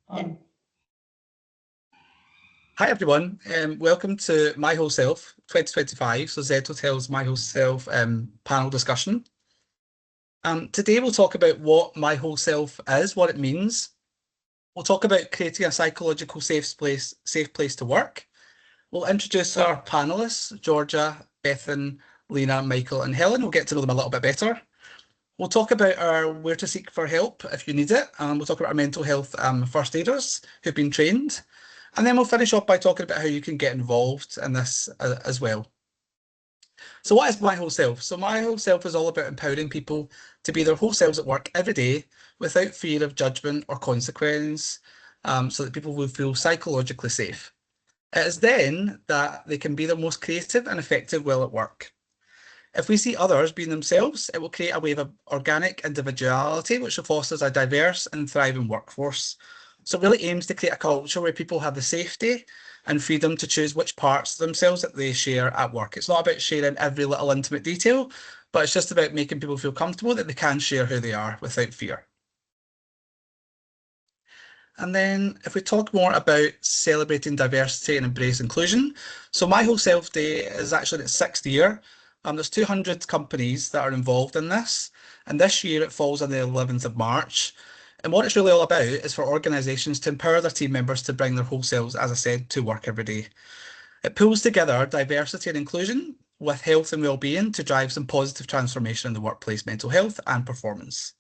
Um, Hi everyone, welcome to My Whole Self 2025, so Z Hotel's My Whole Self panel discussion. Today we'll talk about what My Whole Self is, what it means. We'll talk about creating a psychological safe place to work. We'll introduce our panelists, Georgia, Bethan, Lena, Michael and Helen. We'll get to know them a little bit better. We'll talk about our where to seek for help if you need it. We'll talk about our mental health first aiders who've been trained. And then we'll finish off by talking about how you can get involved in this as well. So what is My Whole Self? So My Whole Self is all about empowering people to be their whole selves at work every day without fear of judgment or consequence, so that people will feel psychologically safe. It is then that they can be their most creative and effective while at work. If we see others being themselves, it will create a wave of organic individuality, which fosters a diverse and thriving workforce. So it really aims to create a culture where people have the safety and freedom to choose which parts of themselves that they share at work. It's not about sharing every little intimate detail, but it's just about making people feel comfortable that they can share who they are without fear. And then if we talk more about celebrating diversity and embrace inclusion, so My Whole Self Day is actually in its sixth year. There's 200 companies that are involved in this, and this year it falls on the 11th of March. And what it's really all about is for organisations to empower their team members to bring their whole selves, as I said, to work every day. It pulls together diversity and inclusion with health and well-being to drive some positive transformation in the workplace mental health and performance.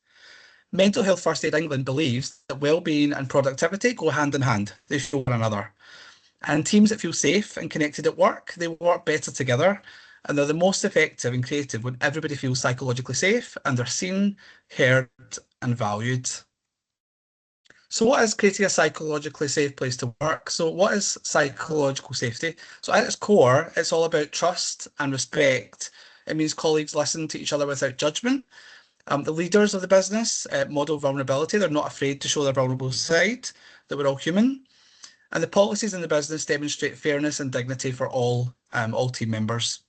Mental Health First Aid England believes that well-being and productivity go hand in hand. They fuel one another. And teams that feel safe and connected at work, they work better together, and they're the most effective and creative when everybody feels psychologically safe and they're seen, heard, and valued. So what is creating a psychologically safe place to work? So what is psychological safety? So at its core, it's all about trust and respect. It means colleagues listen to each other without judgment. The leaders of the business model vulnerability. They're not afraid to show their vulnerable side, that we're all human. And the policies in the business demonstrate fairness and dignity for all team members.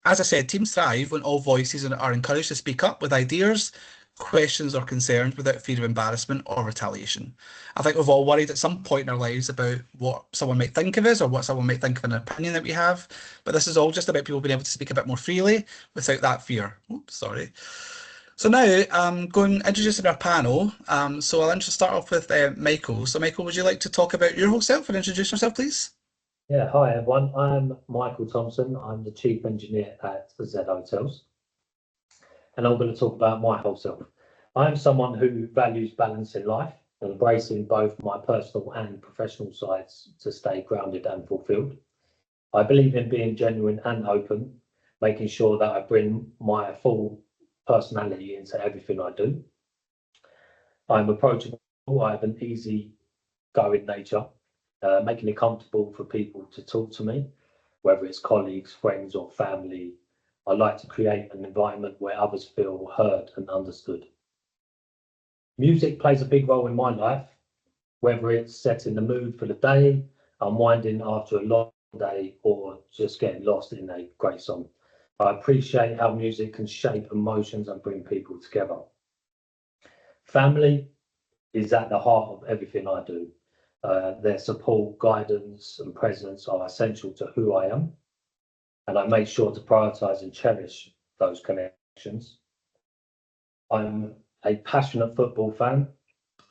As I said, teams thrive when all voices are encouraged to speak up with ideas, questions, or concerns without fear of embarrassment or retaliation. I think we've all worried at some point in our lives about what someone might think of us or what someone might think of an opinion that we have. But this is all just about people being able to speak a bit more freely without that fear. Oops, sorry. So now I'm going introducing our panel. So I'll start off with Michael. So Michael, would you like to talk about your whole self and introduce yourself, please? Yeah, hi everyone. I'm Michael Thompson. I'm the Chief Engineer at Z Hotels, and I'm going to talk about my whole self. I'm someone who values balance in life, embracing both my personal and professional sides to stay grounded and fulfilled. I believe in being genuine and open, making sure that I bring my full personality into everything I do. I'm approachable. I have an easy going nature, making it comfortable for people to talk to me, whether it's colleagues, friends, or family. I like to create an environment where others feel heard and understood. Music plays a big role in my life, whether it's setting the mood for the day, unwinding after a long day, or just getting lost in a great song. I appreciate how music can shape emotions and bring people together. Family is at the heart of everything I do. Their support, guidance, and presence are essential to who I am, and I make sure to prioritize and cherish those connections. I'm a passionate football fan.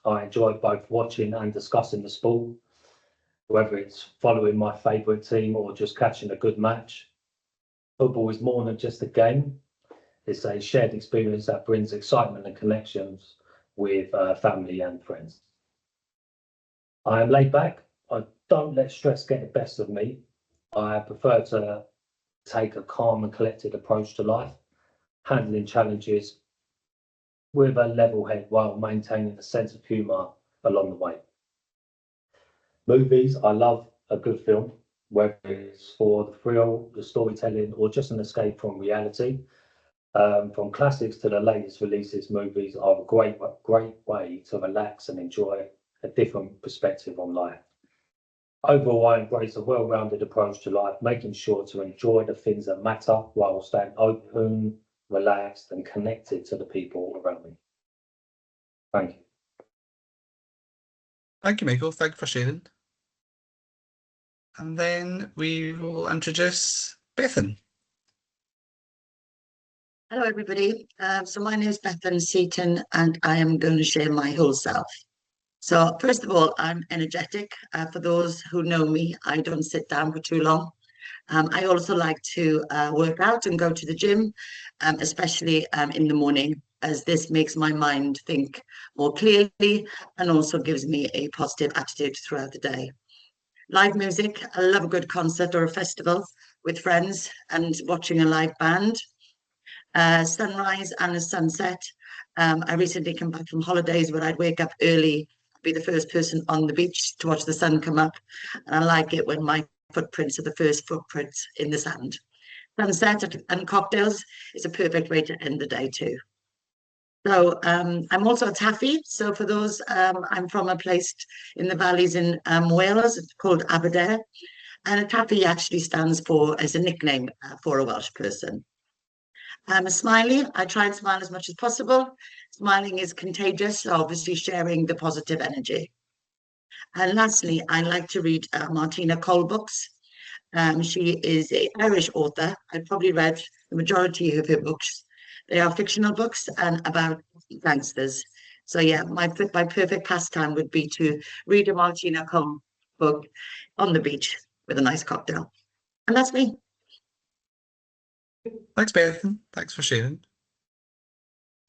I enjoy both watching and discussing the sport, whether it's following my favourite team or just catching a good match. Football is more than just a game, it's a shared experience that brings excitement and connections with family and friends. I am laid back. I don't let stress get the best of me. I prefer to take a calm and collected approach to life, handling challenges with a level head while maintaining a sense of humour along the way. Movies, I love a good film, whether it's for the thrill, the storytelling, or just an escape from reality. From classics to the latest releases, movies are a great way to relax and enjoy a different perspective on life. Overall, I embrace a well-rounded approach to life, making sure to enjoy the things that matter while staying open, relaxed, and connected to the people around me. Thank you. Thank you, Michael. Thank you for sharing. And then we will introduce Bethan. Hello, everybody. So my name is Bethan Seaton, and I am going to share my whole self. So first of all, I'm energetic. For those who know me, I don't sit down for too long. I also like to work out and go to the gym, especially in the morning, as this makes my mind think more clearly and also gives me a positive attitude throughout the day. Live music, I love a good concert or a festival with friends and watching a live band. Sunrise and a sunset. I recently come back from holidays where I'd wake up early, be the first person on the beach to watch the sun come up. And I like it when my footprints are the first footprints in the sand. Sunset and cocktails is a perfect way to end the day too. So I'm also a taffy. So for those, I'm from a place in the valleys in Wales. It's called Aberdare. And a taffy actually stands for, as a nickname for a Welsh person. I'm a smiley. I try and smile as much as possible. Smiling is contagious, so obviously sharing the positive energy. And lastly, I like to read Martina Cole books. She is an Irish author. I've probably read the majority of her books. They are fictional books and about gangsters. So yeah, my perfect pastime would be to read a Martina Cole book on the beach with a nice cocktail. And that's me. Thanks, Bethan. Thanks for sharing.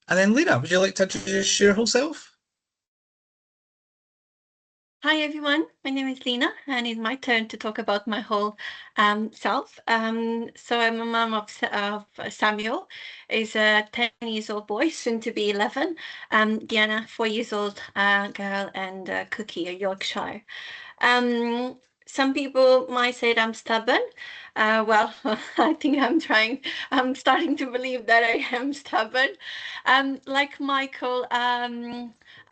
And then Lena, would you like to introduce your whole self? Hi everyone, my name is Lena and it's my turn to talk about my whole self. So I'm a mom of Samuel, is a 10 years old boy, soon to be 11, Diana, 4 years old girl, and Cookie, a Yorkshire. Um, some people might say that I'm stubborn. Well, I think I'm starting to believe that I am stubborn. Like Michael,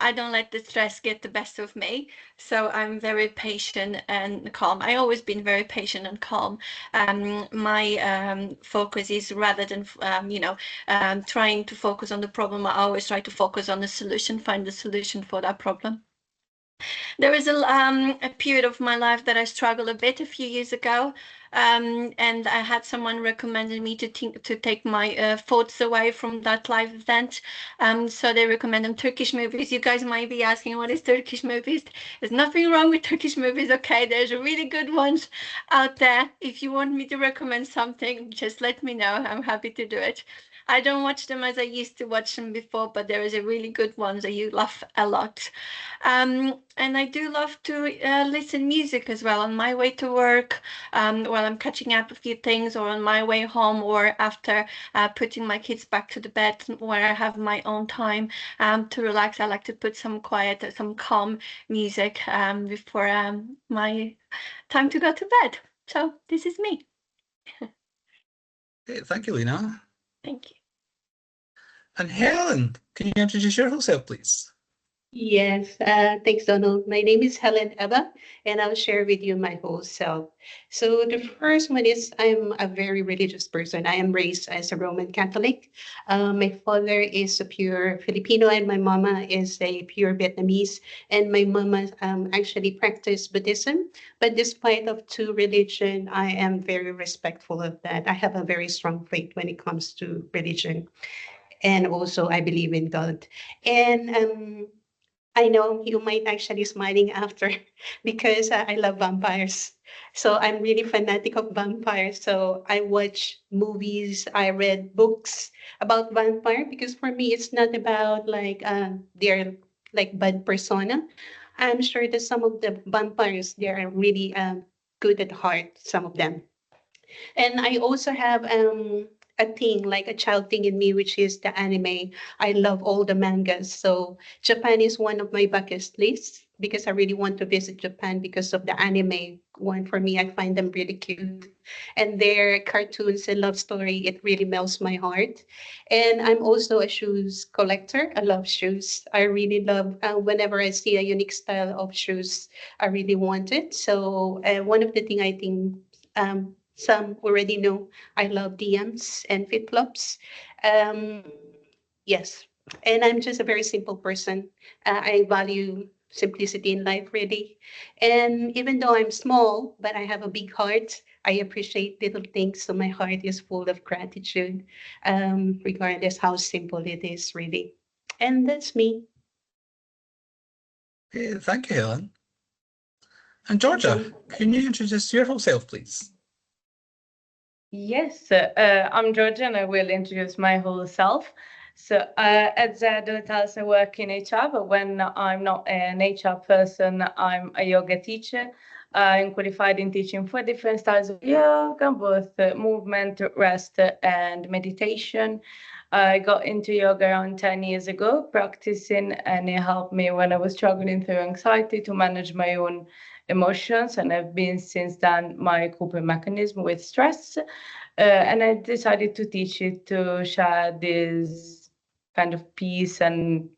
I don't let the stress get the best of me. So I'm very patient and calm. I always been very patient and calm. My focus is rather than, trying to focus on the problem, I always try to focus on the solution, find the solution for that problem. There was a period of my life that I struggled a bit a few years ago, and I had someone recommended me to take my thoughts away from that life event. So they recommended Turkish movies. You guys might be asking, what is Turkish movies? There's nothing wrong with Turkish movies, okay? There's really good ones out there. If you want me to recommend something, just let me know. I'm happy to do it. I don't watch them as I used to watch them before, but there is a really good ones that you laugh a lot. And I do love to listen music as well on my way to work, while I'm catching up a few things, or on my way home, or after putting my kids back to the bed where I have my own time to relax. I like to put some quiet, some calm music before my time to go to bed. So this is me. Hey, thank you, Lena. Thank you. And Helen, can you introduce your whole self, please? Yes, thanks, Donald. My name is Helen Eva, and I'll share with you my whole self. So the first one is I'm a very religious person. I am raised as a Roman Catholic. My father is a pure Filipino, and my mama is a pure Vietnamese. And my mama actually practiced Buddhism. But despite of two religion, I am very respectful of that. I have a very strong faith when it comes to religion, and also I believe in God. And I know you might actually smiling after because I love vampires. So I'm really fanatic of vampires. So I watch movies, I read books about vampire because for me it's not about like they're like bad persona. I'm sure that some of the vampires they are really good at heart. Some of them. And I also have a thing, like a child thing in me, which is the anime. I love all the mangas. So Japan is one of my bucket lists because I really want to visit Japan because of the anime one. For me, I find them really cute. And their cartoons and love story, it really melts my heart. And I'm also a shoes collector. I love shoes. I really love whenever I see a unique style of shoes, I really want it. So one of the thing I think some already know I love DMs and flip flops. Um, yes, and I'm just a very simple person. I value simplicity in life, really. And even though I'm small, but I have a big heart, I appreciate little things. So my heart is full of gratitude, regardless how simple it is, really. And that's me. Thank you, Helen. And Georgia, can you introduce your whole self, please? Yes, I'm Georgia and I will introduce my whole self. So at Hotels, I work in HR, but when I'm not an HR person, I'm a yoga teacher. I'm qualified in teaching 4 different styles of yoga, both movement, rest, and meditation. I got into yoga around 10 years ago, practicing, and it helped me when I was struggling through anxiety to manage my own emotions. And I've been since then my coping mechanism with stress. And I decided to teach it to share this kind of peace and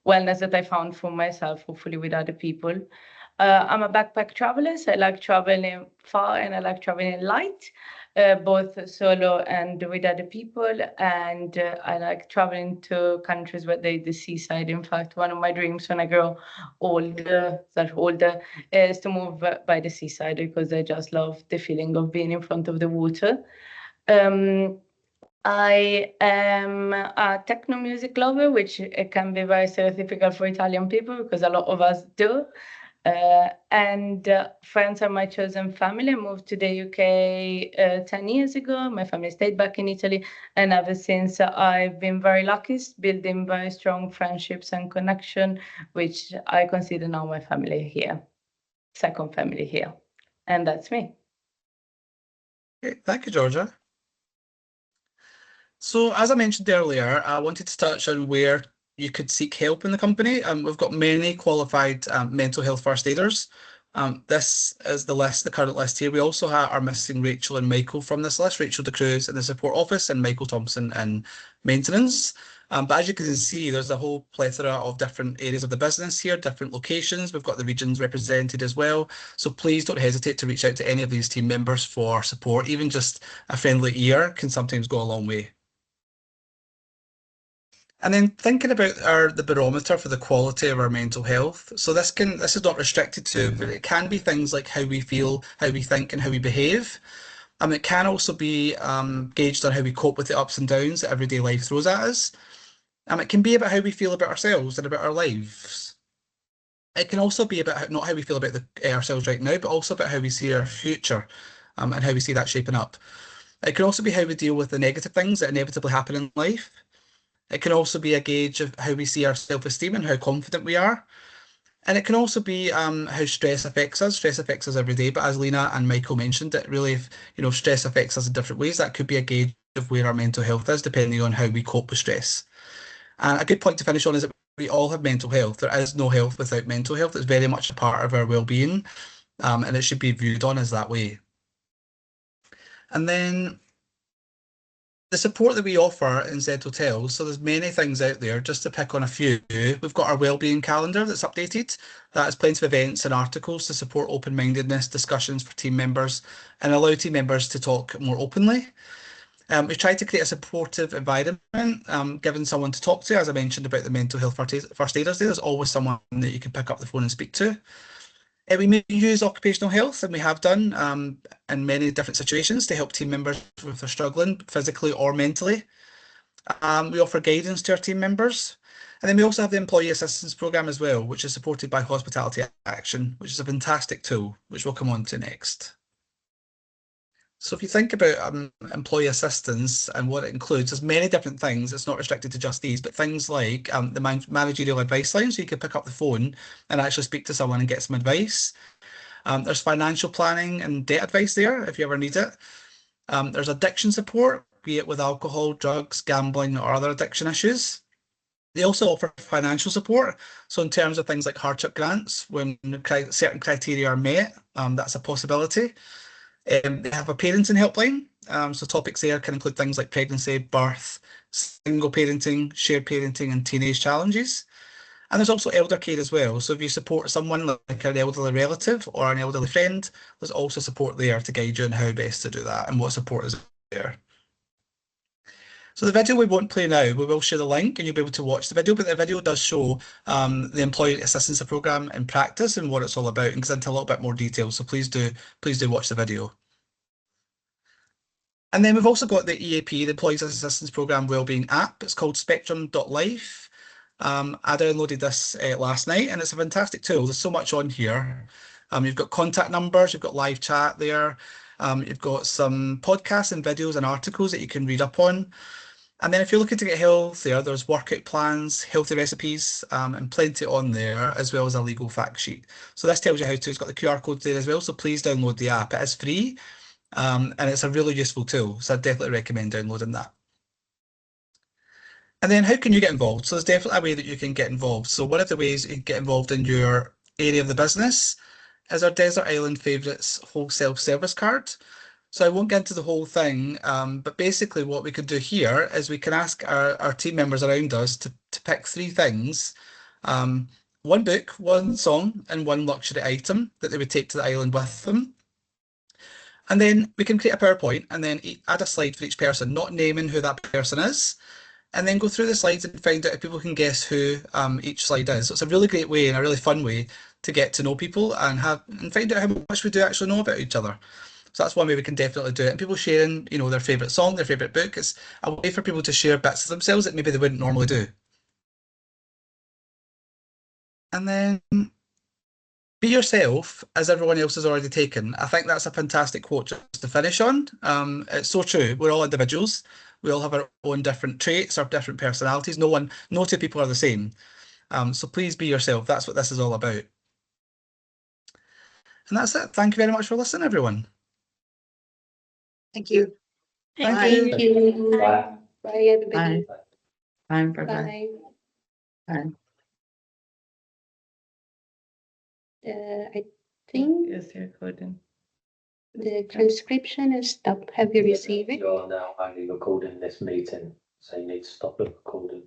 wellness that I found for myself, hopefully with other people. I'm a backpack traveler, so I like traveling far and I like traveling light, both solo and with other people. And I like traveling to countries where there's the seaside. In fact, one of my dreams when I grow older, is to move by the seaside because I just love the feeling of being in front of the water. I am a techno music lover, which it can be very stereotypical for Italian people because a lot of us do. And friends are my chosen family. I moved to the UK 10 years ago. My family stayed back in Italy. And ever since, I've been very lucky, building very strong friendships and connection, which I consider now my family here, second family here. And that's me. Okay, thank you, Georgia. So as I mentioned earlier, I wanted to touch on where you could seek help in the company. We've got many qualified mental health first aiders. This is the current list here. We also are missing Rachel and Michael from this list, Rachel DeCruz in the support office and Michael Thompson in maintenance. But as you can see, there's a whole plethora of different areas of the business here, different locations. We've got the regions represented as well. So please don't hesitate to reach out to any of these team members for support. Even just a friendly ear can sometimes go a long way. And then thinking about the barometer for the quality of our mental health. So this is not restricted to, but it can be things like how we feel, how we think, and how we behave. It can also be gauged on how we cope with the ups and downs that everyday life throws at us. It can be about how we feel about ourselves and about our lives. It can also be about not how we feel about ourselves right now, but also about how we see our future and how we see that shaping up. It can also be how we deal with the negative things that inevitably happen in life. It can also be a gauge of how we see our self-esteem and how confident we are. And it can also be how stress affects us. Stress affects us every day, but as Lena and Michael mentioned, it really, stress affects us in different ways. That could be a gauge of where our mental health is, depending on how we cope with stress. And a good point to finish on is that we all have mental health. There is no health without mental health. It's very much a part of our well-being, and it should be viewed on as that way. And then the support that we offer in Zed Hotels, so there's many things out there. Just to pick on a few, we've got our wellbeing calendar that's updated. That has plenty of events and articles to support open-mindedness discussions for team members and allow team members to talk more openly. We've tried to create a supportive environment, giving someone to talk to. As I mentioned about the mental health first aiders, there's always someone that you can pick up the phone and speak to. We may use occupational health, and we have done in many different situations to help team members if they're struggling physically or mentally. We offer guidance to our team members. And then we also have the Employee Assistance Programme as well, which is supported by Hospitality Action, which is a fantastic tool, which we'll come on to next. So if you think about employee assistance and what it includes, there's many different things. It's not restricted to just these, but things like the managerial advice line, so you can pick up the phone and actually speak to someone and get some advice. There's financial planning and debt advice there if you ever need it. There's addiction support, be it with alcohol, drugs, gambling, or other addiction issues. They also offer financial support. So in terms of things like hardship grants, when certain criteria are met, that's a possibility. They have a parenting helpline. So topics there can include things like pregnancy, birth, single parenting, shared parenting, and teenage challenges. And there's also elder care as well. So if you support someone like an elderly relative or an elderly friend, there's also support there to guide you on how best to do that and what support is there. So the video we won't play now, we will share the link and you'll be able to watch the video, but the video does show the Employee Assistance Programme in practice and what it's all about and goes into a little bit more detail. So please do watch the video. And then we've also got the EAP, the Employees Assistance Programme Wellbeing app. It's called Spectrum.life. I downloaded this last night and it's a fantastic tool. There's so much on here. You've got contact numbers, you've got live chat there. You've got some podcasts and videos and articles that you can read up on. And then if you're looking to get healthier, there's workout plans, healthy recipes, and plenty on there, as well as a legal fact sheet. So this tells you how to. It's got the QR code there as well, so please download the app. It is free, and it's a really useful tool, so I definitely recommend downloading that. And then how can you get involved? So there's definitely a way that you can get involved. So one of the ways you can get involved in your area of the business is our Desert Island Favourites whole self-service card. So I won't get into the whole thing, but basically what we could do here is we can ask our team members around us to pick 3 things, one book, one song, and one luxury item that they would take to the island with them. And then we can create a PowerPoint and then add a slide for each person, not naming who that person is, and then go through the slides and find out if people can guess who each slide is. So it's a really great way and a really fun way to get to know people and find out how much we do actually know about each other. So that's one way we can definitely do it. And people sharing, you know, their favourite song, their favourite book, it's a way for people to share bits of themselves that maybe they wouldn't normally do. And then be yourself as everyone else has already taken. I think that's a fantastic quote just to finish on. It's so true. We're all individuals. We all have our own different traits, our different personalities. No 2 people are the same. So please be yourself. That's what this is all about. And that's it. Thank you very much for listening, everyone. Thank you. Thank Bye. you. Thank you. Bye. Bye, everybody. Bye. Bye. Bye. Bye. Bye. I think Is recording. the transcription is stopped. Have you received it? You're now only recording this meeting, so you need to stop the recording.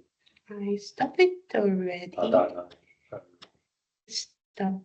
I stopped it already. I don't know. Stop.